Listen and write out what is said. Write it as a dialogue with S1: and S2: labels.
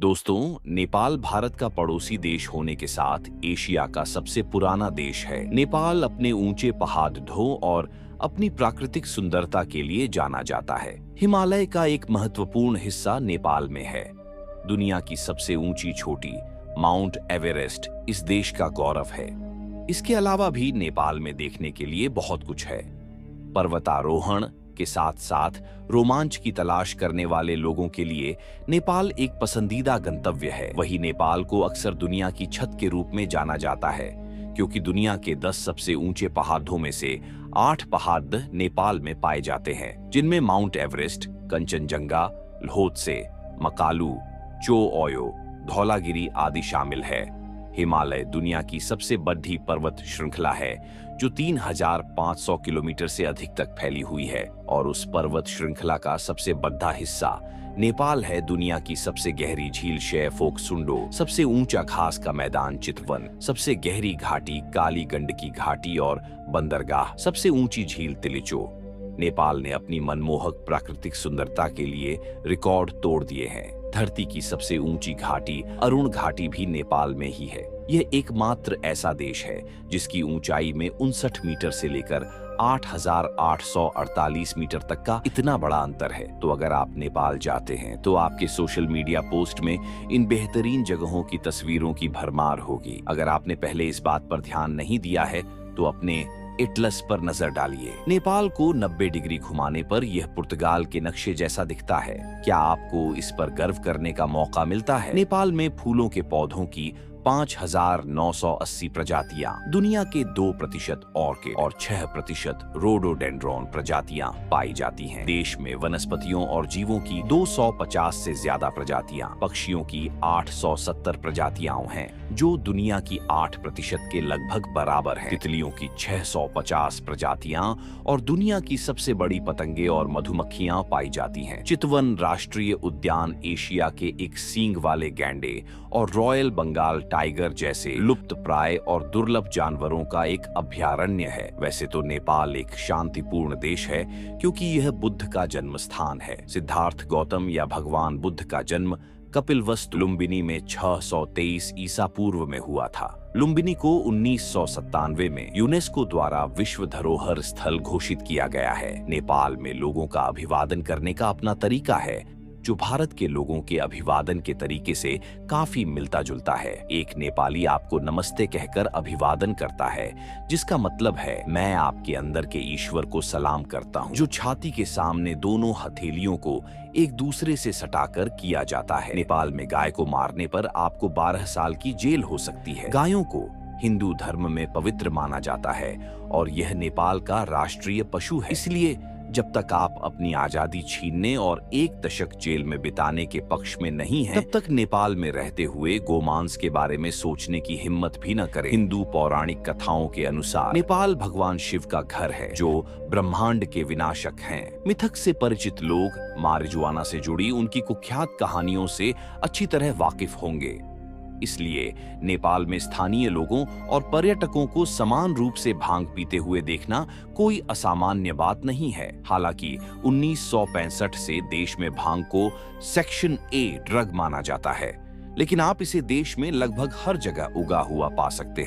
S1: दोस्तों, नेपाल भारत का पड़ोसी देश होने के साथ एशिया का सबसे पुराना देश है। नेपाल अपने ऊंचे पहाड़ों और अपनी प्राकृतिक सुंदरता के लिए जाना जाता है। हिमालय का एक महत्वपूर्ण हिस्सा नेपाल में है। दुनिया की सबसे ऊंची चोटी माउंट एवरेस्ट इस देश का गौरव है। इसके अलावा भी नेपाल में देखने के लिए बहुत कुछ है। पर्वतारोहण के साथ साथ रोमांच की तलाश करने वाले लोगों के लिए नेपाल एक पसंदीदा गंतव्य है। वही नेपाल को अक्सर दुनिया की छत के रूप में जाना जाता है, क्योंकि दुनिया के 10 सबसे ऊंचे पहाड़ों में से 8 पहाड़ नेपाल में पाए जाते हैं, जिनमें माउंट एवरेस्ट, कंचनजंगा, ल्होत्से, मकालू, चो ओयो, धौलागिरी आदि शामिल है। हिमालय दुनिया की सबसे बड़ी पर्वत श्रृंखला है, जो 3,500 किलोमीटर से अधिक तक फैली हुई है, और उस पर्वत श्रृंखला का सबसे बड़ा हिस्सा नेपाल है। दुनिया की सबसे गहरी झील शेरफोक सुंडो, सबसे ऊंचा घास का मैदान चितवन, सबसे गहरी घाटी काली गंडकी घाटी और बंदरगाह, सबसे ऊंची झील तिलिचो। नेपाल ने अपनी मनमोहक प्राकृतिक सुंदरता के लिए रिकॉर्ड तोड़ दिए हैं। धरती की सबसे ऊंची घाटी अरुण घाटी भी नेपाल में ही है। यह एकमात्र ऐसा देश है जिसकी ऊंचाई में 59 मीटर से लेकर 8,848 मीटर तक का इतना बड़ा अंतर है। तो अगर आप नेपाल जाते हैं तो आपके सोशल मीडिया पोस्ट में इन बेहतरीन जगहों की तस्वीरों की भरमार होगी। अगर आपने पहले इस बात पर ध्यान नहीं दिया है तो अपने एटलस पर नजर डालिए। नेपाल को 90 डिग्री घुमाने पर यह पुर्तगाल के नक्शे जैसा दिखता है। क्या आपको इस पर गर्व करने का मौका मिलता है? नेपाल में फूलों के पौधों की 5,980 प्रजातियां, दुनिया के 2% ऑर्किड और 6% रोडोडेंड्रॉन प्रजातियां पाई जाती हैं। देश में वनस्पतियों और जीवों की 250 से ज्यादा प्रजातियां, पक्षियों की 870 प्रजातियां हैं, जो दुनिया की 8% के लगभग बराबर है। तितलियों की 650 प्रजातियां और दुनिया की सबसे बड़ी पतंगे और मधुमक्खियां पाई जाती हैं। चितवन राष्ट्रीय उद्यान एशिया के एक सींग वाले गैंडे और रॉयल बंगाल टाइगर जैसे लुप्त प्राय और दुर्लभ जानवरों का एक अभयारण्य है। वैसे तो नेपाल एक शांतिपूर्ण देश है, क्योंकि यह बुद्ध का जन्म स्थान है। सिद्धार्थ गौतम या भगवान बुद्ध का जन्म कपिलवस्तु लुम्बिनी में 623 ईसा पूर्व में हुआ था। लुम्बिनी को 1997 में यूनेस्को द्वारा विश्व धरोहर स्थल घोषित किया गया है। नेपाल में लोगों का अभिवादन करने का अपना तरीका है, जो भारत के लोगों के अभिवादन के तरीके से काफी मिलता जुलता है। एक नेपाली आपको नमस्ते कहकर अभिवादन करता है, जिसका मतलब है मैं आपके अंदर के ईश्वर को सलाम करता हूँ, जो छाती के सामने दोनों हथेलियों को एक दूसरे से सटाकर किया जाता है। नेपाल में गाय को मारने पर आपको 12 साल की जेल हो सकती है। गायों को हिंदू धर्म में पवित्र माना जाता है और यह नेपाल का राष्ट्रीय पशु है। इसलिए जब तक आप अपनी आजादी छीनने और 1 दशक जेल में बिताने के पक्ष में नहीं हैं, तब तक नेपाल में रहते हुए गोमांस के बारे में सोचने की हिम्मत भी न करें। हिंदू पौराणिक कथाओं के अनुसार नेपाल भगवान शिव का घर है, जो ब्रह्मांड के विनाशक हैं। मिथक से परिचित लोग मारिजुआना से जुड़ी उनकी कुख्यात कहानियों से अच्छी तरह वाकिफ होंगे। इसलिए नेपाल में स्थानीय लोगों और पर्यटकों को समान रूप से भांग पीते हुए देखना कोई असामान्य बात नहीं है। हालांकि 1965 से देश में भांग को सेक्शन ए ड्रग माना जाता है, लेकिन आप इसे देश में लगभग हर जगह उगा हुआ पा सकते